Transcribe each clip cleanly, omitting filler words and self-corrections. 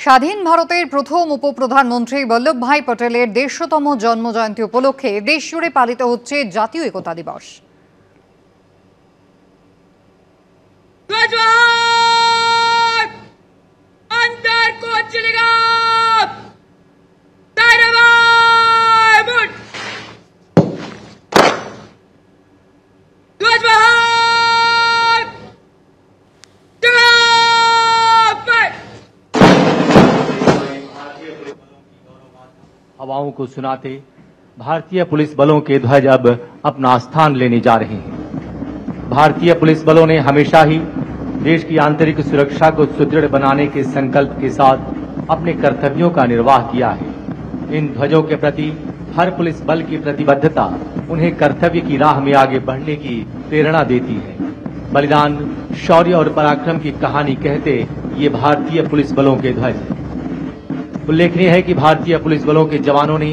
স্বাধীন ভারতের প্রথম উপপ্রধানমন্ত্রী বল্লভভাই পটেলের ১৫০তম জন্মজয়ন্তী উপলক্ষে দেশজুড়ে পালিত হচ্ছে জাতীয় একতা দিবস। हवाओं को सुनाते भारतीय पुलिस बलों के ध्वज अब अपना स्थान लेने जा रहे हैं। भारतीय पुलिस बलों ने हमेशा ही देश की आंतरिक सुरक्षा को सुदृढ़ बनाने के संकल्प के साथ अपने कर्तव्यों का निर्वाह किया है। इन ध्वजों के प्रति हर पुलिस बल की प्रतिबद्धता उन्हें कर्तव्य की राह में आगे बढ़ने की प्रेरणा देती है। बलिदान, शौर्य और पराक्रम की कहानी कहते ये भारतीय पुलिस बलों के ध्वज हैं। उल्लेखनीय है कि भारतीय पुलिस बलों के जवानों ने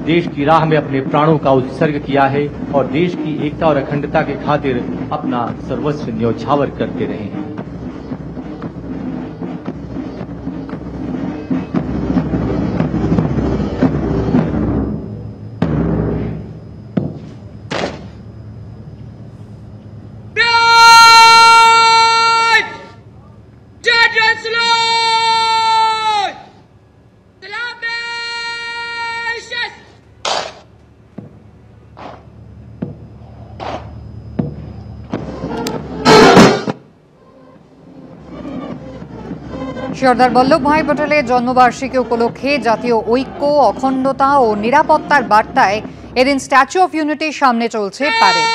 देश की राह में अपने प्राणों का उत्सर्ग किया है और देश की एकता और अखंडता के खातिर अपना सर्वस्व न्योछावर करते रहे हैं। সর্দার বল্লভভাই পটেলের জন্মবার্ষিকী উপলক্ষে জাতীয় ঐক্য, অখণ্ডতা ও নিরাপত্তার বার্তায় এদিন স্ট্যাচু অফ ইউনিটির সামনে চলছে প্যারেড।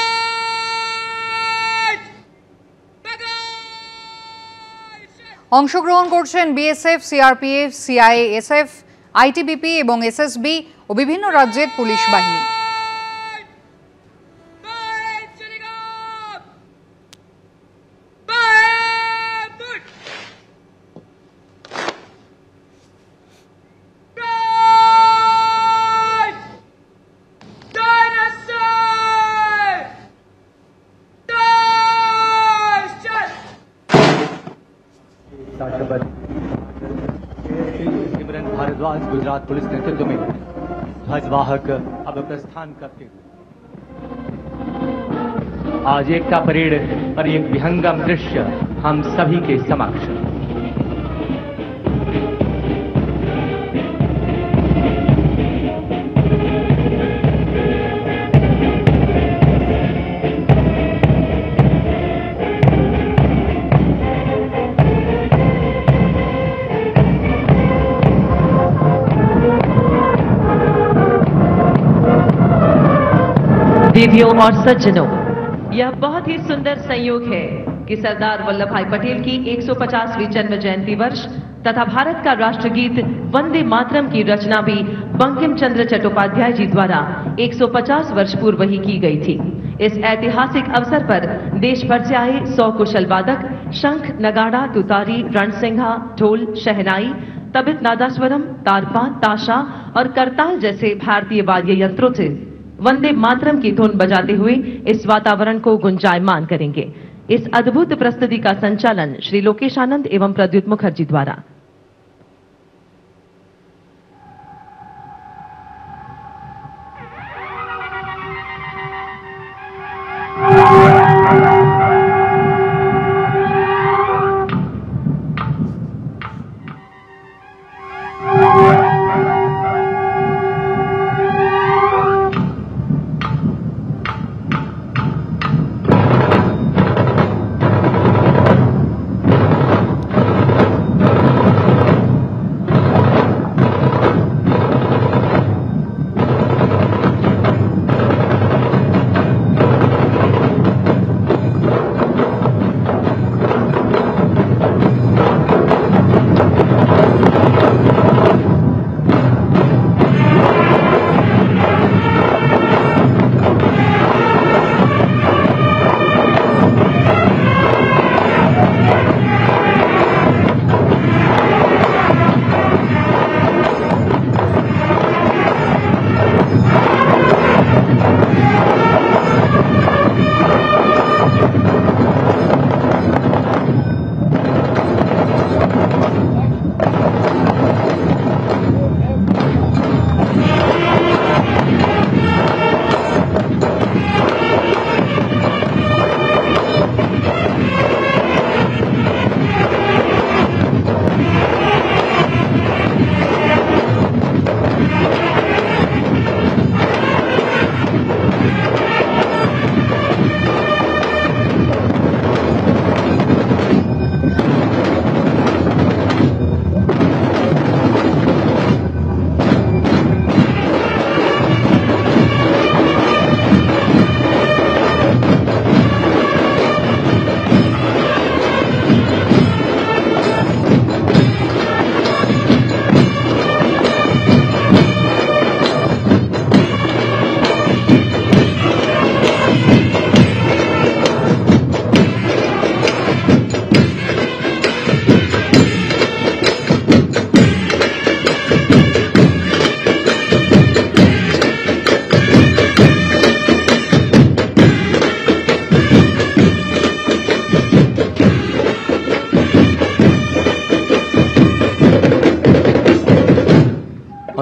অংশগ্রহণ করছেন বিএসএফ, সিআরপিএফ, সিআইএসএফ, আইটিবিপি এবং এসএসবি ও বিভিন্ন রাজ্যের পুলিশ বাহিনী। सिमरन भारद्वाज गुजरात पुलिस नेतृत्व में ध्वजवाहक अब प्रस्थान करते हुए आज एकता परेड पर एक विहंगम दृश्य हम सभी के समक्ष। देवियों और सज्जनों, यह बहुत ही सुंदर संयोग है कि सरदार वल्लभभाई पटेल की 150वीं जन्म जयंती वर्ष तथा भारत का राष्ट्रगीत वंदे मातरम की रचना भी बंकिम चंद्र चट्टोपाध्याय जी द्वारा 150 वर्ष पूर्व ही की गई थी। इस ऐतिहासिक अवसर पर देश भर से आए 100 कुशल वादक शंख, नगाड़ा, तुतारी, रणसिंघा, ढोल, शहनाई, तबित, नादास्वरम, तारपा, ताशा और करताल जैसे भारतीय वाद्य यंत्रों से वंदे मातरम की धुन बजाते हुए इस वातावरण को गुंजायमान करेंगे। इस अद्भुत प्रस्तुति का संचालन श्री लोकेश आनंद एवं प्रद्युत मुखर्जी द्वारा।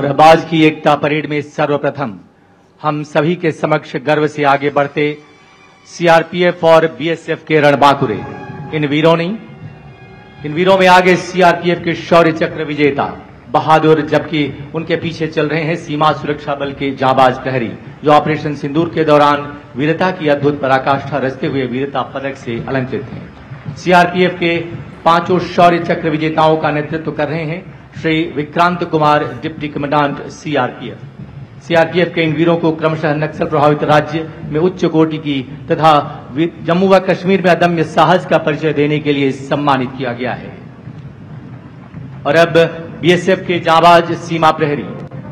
और अब आज की एकता परेड में सर्वप्रथम हम सभी के समक्ष गर्व से आगे बढ़ते सीआरपीएफ और बीएसएफ के रणबांकुरे इन वीरों में आगे सीआरपीएफ के शौर्य चक्र विजेता बहादुर, जबकि उनके पीछे चल रहे हैं सीमा सुरक्षा बल के जांबाज प्रहरी जो ऑपरेशन सिंदूर के दौरान वीरता की अद्भुत पराकाष्ठा रचते हुए वीरता पदक से अलंकृत हैं। सीआरपीएफ के 5 शौर्य चक्र विजेताओं का नेतृत्व कर रहे हैं Shri Vikrant Kumar, deputy commandant CRPF. CRPF के इन वीरों को क्रमशः नक्सल प्रभावित राज्य में उच्च कोटि की तथा जम्मू व कश्मीर में अदम्य साहस का परिचय देने के लिए सम्मानित किया गया है। और अब बीएसएफ के जांबाज सीमा प्रहरी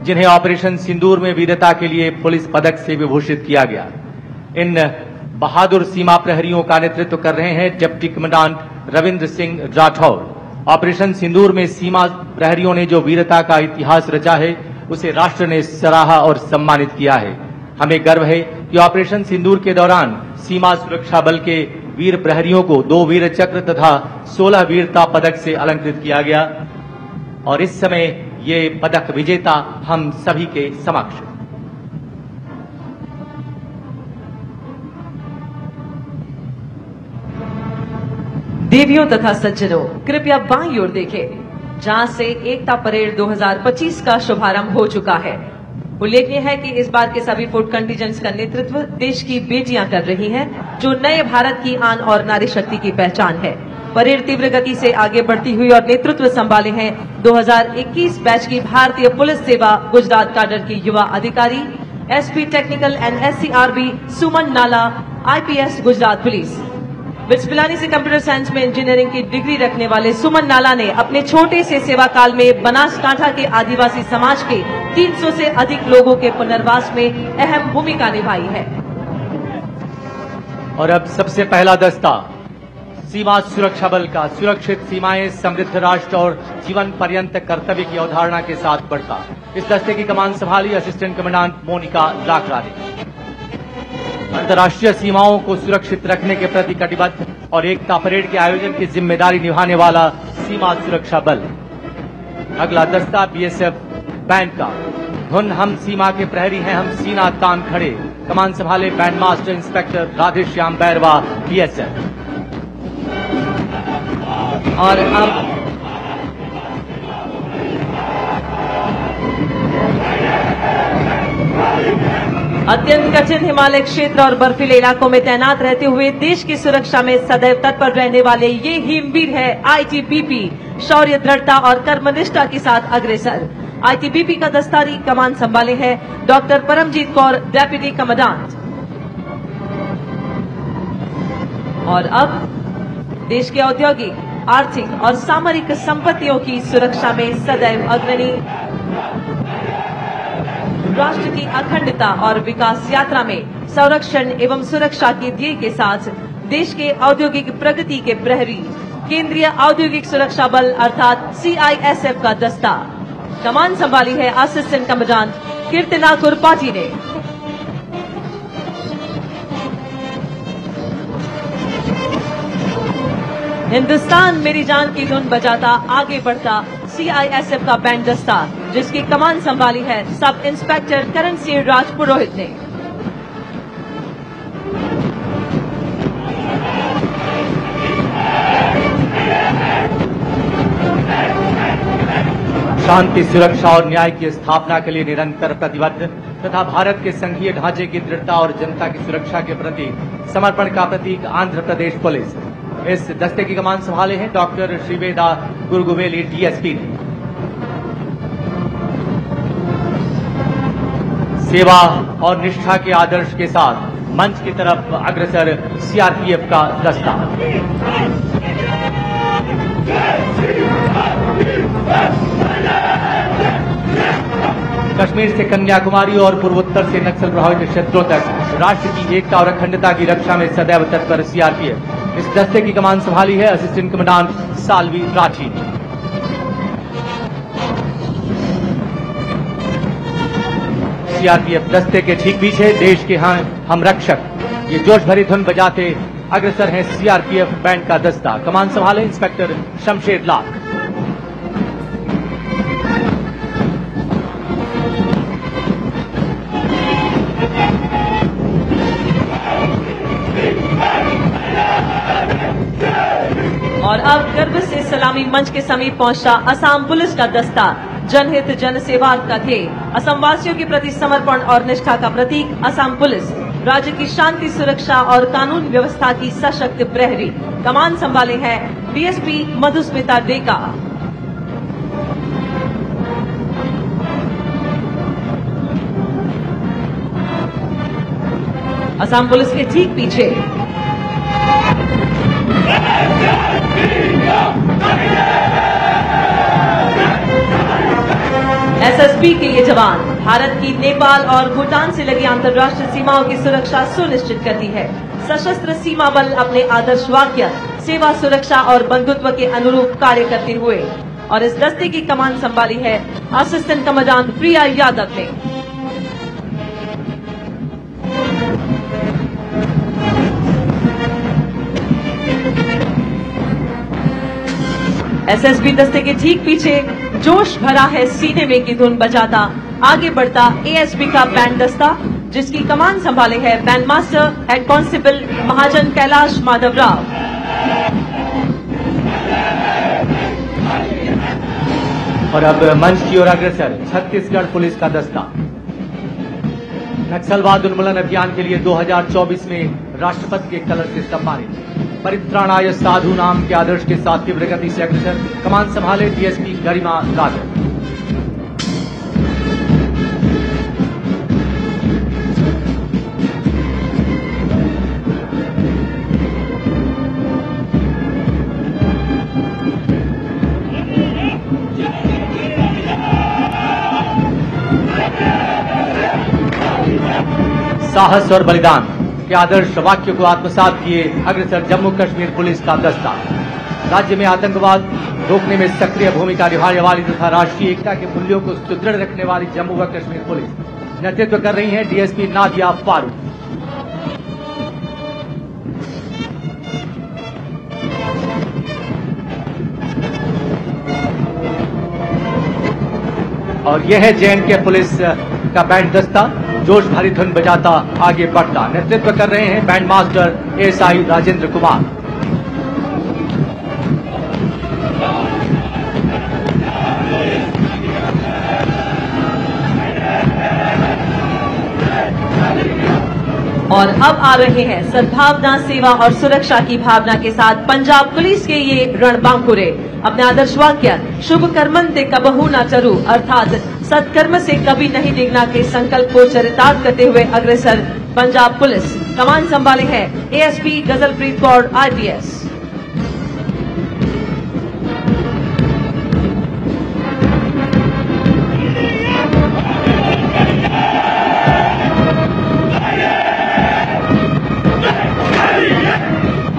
जिन्हें ऑपरेशन सिंदूर में वीरता के लिए पुलिस पदक से विभूषित किया गया, इन बहादुर सीमा प्रहरियों का नेतृत्व कर रहे हैं deputy commandant Ravindra Singh Rathore. Operation Sindoor में सीमा प्रहरियों ने जो वीरता का इतिहास रचा है उसे राष्ट्र ने सराहा और सम्मानित किया है। हमें गर्व है कि ऑपरेशन सिंदूर के दौरान सीमा सुरक्षा बल के वीर प्रहरियों को 2 वीर चक्र तथा 16 वीरता पदक से अलंकृत किया गया और इस समय ये पदक विजेता हम सभी के समक्ष। देवियों तथा सज्जनों, कृपया बाईं ओर देखें, जहां से एकता परेड 2025 का शुभारंभ हो चुका है। उल्लेखनीय है कि इस बार के सभी फुट कंटीजेंट्स का नेतृत्व देश की बेटियां कर रही हैं, जो नए भारत की आन और नारी शक्ति की पहचान है। परेड तीव्र गति से आगे बढ़ती हुई और नेतृत्व संभाले हैं 2021 बैच की भारतीय पुलिस सेवा गुजरात काडर की युवा अधिकारी एसपी टेक्निकल एंड एससीआरबी सुमन नाला, आईपीएस गुजरात पुलिस। बिट्स से कंप्यूटर साइंस में इंजीनियरिंग की डिग्री रखने वाले सुमन नाला ने अपने छोटे से सेवा काल में बनासकांठा के आदिवासी समाज के 300 से अधिक लोगों के पुनर्वास में अहम भूमिका निभाई है। और अब सबसे पहला दस्ता सीमा सुरक्षा बल का सुरक्षित सीमाएं समृद्ध राष्ट्र और जीवन पर्यंत कर्तव्य की अवधारणा के साथ बढ़ता। इस दस्ते की कमान संभाली असिस्टेंट कमांडेंट मोनिका लाकरा ने। अंतर्राष्ट्रीय सीमाओं को सुरक्षित रखने के प्रति कटिबद्ध और एकता परेड के आयोजन की जिम्मेदारी निभाने वाला सीमा सुरक्षा बल। अगला दस्ता बीएसएफ बैंड का। धुन हम सीमा के प्रहरी हैं, हम सीना तान खड़े। कमान संभाले band master inspector Radheshyam Bairwa, BSF. और अब अत्यंत कठिन हिमालय क्षेत्र और बर्फीले इलाकों में तैनात रहते हुए देश की सुरक्षा में सदैव तत्पर रहने वाले ये हिमवीर है आईटीबीपी, शौर्य, दृढ़ता और कर्मनिष्ठा के साथ अग्रसर। आईटीबीपी का दस्तारी कमान संभाले है doctor Paramjit Kaur, deputy commandant. और अब देश के औद्योगिक, आर्थिक और सामरिक संपत्तियों की सुरक्षा में सदैव अग्रणी, राष्ट्र की अखंडता और विकास यात्रा में संरक्षण एवं सुरक्षा के ध्येय के साथ देश के औद्योगिक प्रगति के प्रहरी केंद्रीय औद्योगिक सुरक्षा बल अर्थात सीआईएसएफ का दस्ता। कमान संभाली है असिस्टेंट कमांडेंट कीर्तना कुरपाटी ने। हिंदुस्तान मेरी जान की धुन बजाता आगे बढ़ता सीआईएसएफ का बैंड दस्ता, जिसकी कमान संभाली है सब इंस्पेक्टर करण सिंह राज पुरोहित ने। शांति, सुरक्षा और न्याय की स्थापना के लिए निरंतर प्रतिबद्ध तथा भारत के संघीय ढांचे की दृढ़ता और जनता की सुरक्षा के प्रति समर्पण का प्रतीक आंध्र प्रदेश पुलिस। इस दस्ते की कमान संभाले हैं डॉक्टर श्रीवेदा गुरगुवेली, डीएसपी ने। सेवा और निष्ठा के आदर्श के साथ मंच की तरफ अग्रसर सीआरपीएफ का दस्ता। कश्मीर से कन्याकुमारी और पूर्वोत्तर से नक्सल प्रभावित क्षेत्रों तक राष्ट्र की एकता और अखंडता की रक्षा में सदैव तत्पर सीआरपीएफ। इस दस्ते की कमान संभाली है असिस्टेंट कमांडेंट सालवी राठी ने। सीआरपीएफ दस्ते के ठीक पीछे देश के हम रक्षक ये जोश भरी धुन बजाते अग्रसर हैं सीआरपीएफ बैंड का दस्ता। कमान संभाले इंस्पेक्टर शमशेर लाख। अब गर्व से सलामी मंच के समीप पहुंचा असम पुलिस का दस्ता। जनहित जन सेवा का ध्येय, असम वासियों के प्रति समर्पण और निष्ठा का प्रतीक असम पुलिस राज्य की शांति सुरक्षा और कानून व्यवस्था की सशक्त प्रहरी। कमान संभाले हैं डीएसपी मधुस्मिता डेका। असम पुलिस के ठीक पीछे एसएसबी के ये जवान भारत की नेपाल और भूटान से लगी अंतर्राष्ट्रीय सीमाओं की सुरक्षा सुनिश्चित करती है। सशस्त्र सीमा बल अपने आदर्श वाक्य सेवा, सुरक्षा और बंधुत्व के अनुरूप कार्य करते हुए और इस दस्ते की कमान संभाली है असिस्टेंट कमांडेंट प्रिया यादव ने। एसएसबी दस्ते के ठीक पीछे जोश भरा है सीने में की धुन बजाता आगे बढ़ता एएसपी का बैंड दस्ता, जिसकी कमान संभाले है बैंड मास्टर हेड कांस्टेबल महाजन कैलाश माधव राव। और अब मंच की ओर अग्रसर छत्तीसगढ़ पुलिस का दस्ता। नक्सलवाद उन्मूलन अभियान के लिए 2024 में राष्ट्रपति के कलर से सम्मानित। परित्राणाय साधु नाम के आदर्श के साथ तीव्र गति से अग्रसर। कमान संभाले डीएसपी गरिमा राघव। साहस और बलिदान के आदर्श वाक्य को आत्मसात किए अग्रसर जम्मू कश्मीर पुलिस का दस्ता। राज्य में आतंकवाद रोकने में सक्रिय भूमिका निभाने वाली तथा राष्ट्रीय एकता के मूल्यों को सुदृढ़ रखने वाली जम्मू व कश्मीर पुलिस नेतृत्व कर रही है डीएसपी नादिया फारूक। और यह है जेएंडके पुलिस का बैंड दस्ता, जोश भरी धुन बजाता आगे बढ़ता। नेतृत्व कर रहे हैं band master ASI Rajendra Kumar. और अब आ रहे हैं सद्भावना, सेवा और सुरक्षा की भावना के साथ पंजाब पुलिस के ये रणबांकुरे। अपने आदर्श वाक्य शुभ कर्मन्ते कबहू न चरू अर्थात सत्कर्म से कभी नहीं डिगना के संकल्प को चरितार्थ करते हुए अग्रसर पंजाब पुलिस। कमान संभाले है एएसपी गजलप्रीत कौर आईपीएस।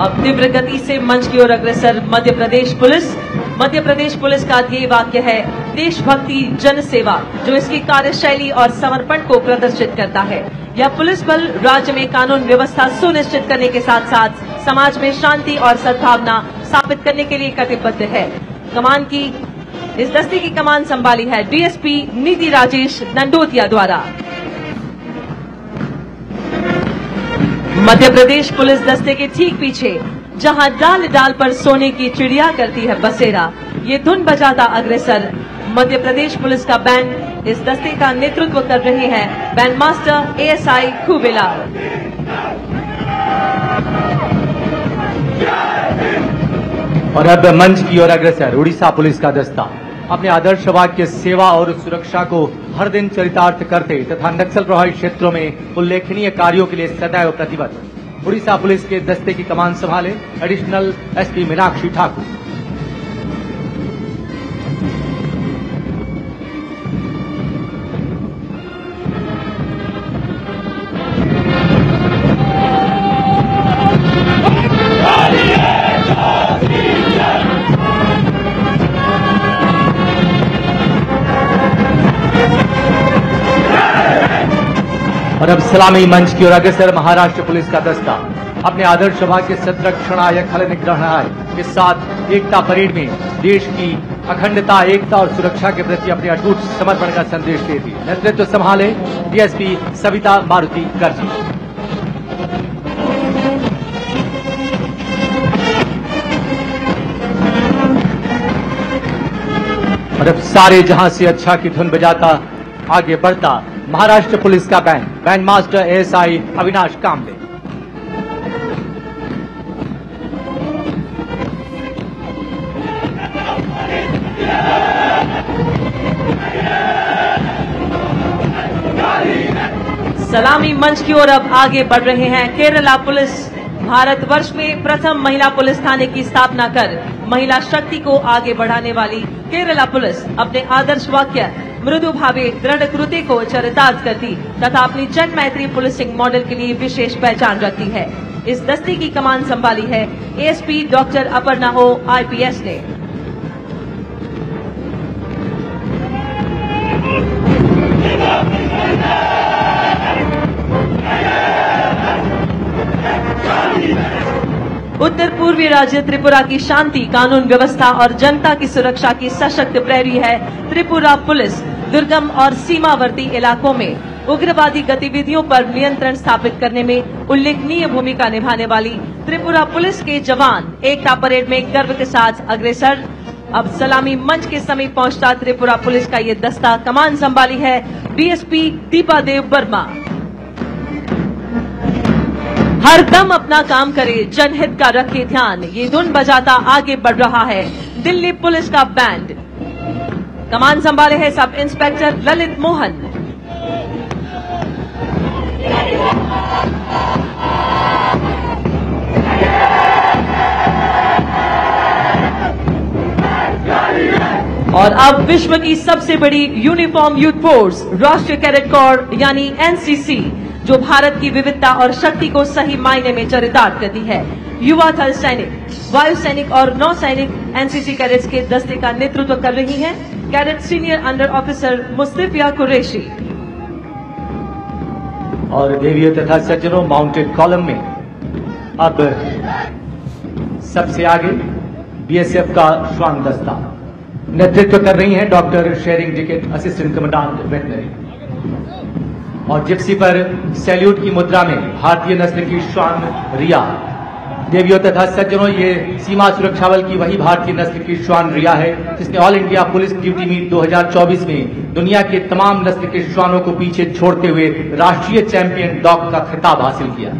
अब तीव्र गति से मंच की ओर अग्रसर मध्य प्रदेश पुलिस। मध्य प्रदेश पुलिस का ध्येय वाक्य है देशभक्ति जन सेवा, जो इसकी कार्यशैली और समर्पण को प्रदर्शित करता है। यह पुलिस बल राज्य में कानून व्यवस्था सुनिश्चित करने के साथ साथ समाज में शांति और सद्भावना स्थापित करने के लिए कटिबद्ध है। कमान की इस दस्ते की कमान संभाली है डीएसपी निधि राजेश नंडोतिया द्वारा। मध्य प्रदेश पुलिस दस्ते के ठीक पीछे जहां डाल डाल पर सोने की चिड़िया करती है बसेरा, ये धुन बजाता अग्रसर मध्य प्रदेश पुलिस का बैंड। इस दस्ते का नेतृत्व कर रहे हैं बैंड मास्टर एएसआई खूबेलाल। और अब मंच की ओर अग्रसर उड़ीसा पुलिस का दस्ता। अपने आदर्श वाक्य सेवा और सुरक्षा को हर दिन चरितार्थ करते तथा नक्सल प्रभावित क्षेत्रों में उल्लेखनीय कार्यों के लिए सदैव प्रतिबद्ध उड़ीसा पुलिस के दस्ते की कमान संभाले एडिशनल एसपी मीनाक्षी ठाकुर। और अब सलामी मंच की ओर अग्रसर महाराष्ट्र पुलिस का दस्ता। अपने आदर्श सभा के संरक्षणाय खल निग्रहणाय के साथ एकता परेड में देश की अखंडता, एकता और सुरक्षा के प्रति अपने अटूट समर्पण का संदेश देती। नेतृत्व संभाले डीएसपी सविता मारुति गर्जी। और अब सारे जहां से अच्छा की धुन बजाता आगे बढ़ता महाराष्ट्र पुलिस का band master ASI Avinash Kamble. सलामी मंच की ओर अब आगे बढ़ रहे हैं केरला पुलिस। भारतवर्ष में प्रथम महिला पुलिस थाने की स्थापना कर महिला शक्ति को आगे बढ़ाने वाली केरला पुलिस अपने आदर्श वाक्य मृदु भावे दृढ़ कृत्य को चरितार्थ करती तथा अपनी जन मैत्री पुलिसिंग मॉडल के लिए विशेष पहचान रखती है। इस दस्ते की कमान संभाली है एएसपी डॉक्टर अपर्णा हो आईपीएस ने। उत्तर पूर्वी राज्य त्रिपुरा की शांति, कानून व्यवस्था और जनता की सुरक्षा की सशक्त प्रहरी है त्रिपुरा पुलिस। दुर्गम और सीमावर्ती इलाकों में उग्रवादी गतिविधियों पर नियंत्रण स्थापित करने में उल्लेखनीय भूमिका निभाने वाली त्रिपुरा पुलिस के जवान एकता परेड में गर्व के साथ अग्रसर। अब सलामी मंच के समीप पहुंचता त्रिपुरा पुलिस का ये दस्ता कमान संभाली है डीएसपी दीपा देव वर्मा। हर दम अपना काम करे, जनहित का रखे ध्यान, ये धुन बजाता आगे बढ़ रहा है दिल्ली पुलिस का बैंड। कमान संभाले है सब इंस्पेक्टर ललित मोहन। और अब विश्व की सबसे बड़ी यूनिफॉर्म यूथ फोर्स राष्ट्रीय कैडेट कोर यानी एनसीसी, जो भारत की विविधता और शक्ति को सही मायने में चरितार्थ करती है। युवा थल सैनिक, वायु सैनिक और नौ सैनिक एनसीसी कैडेट्स के दस्ते का नेतृत्व कर रही हैं cadet senior under officer Mustafiya Qureshi. और देवियों तथा सज्जनों, माउंटेड कॉलम में अब सबसे आगे बीएसएफ का श्वान दस्ता नेतृत्व कर रही हैं doctor Shering Diket, assistant commandant veterinary. और जिप्सी पर सैल्यूट की मुद्रा में भारतीय नस्ल की श्वान रिया। देवियों तथा सज्जनों, ये सीमा सुरक्षा बल की वही भारतीय नस्ल की श्वान रिया है जिसने all India police duty meet 2024 में दुनिया के तमाम नस्ल के श्वानों को पीछे छोड़ते हुए राष्ट्रीय चैंपियन डॉग का खिताब हासिल किया।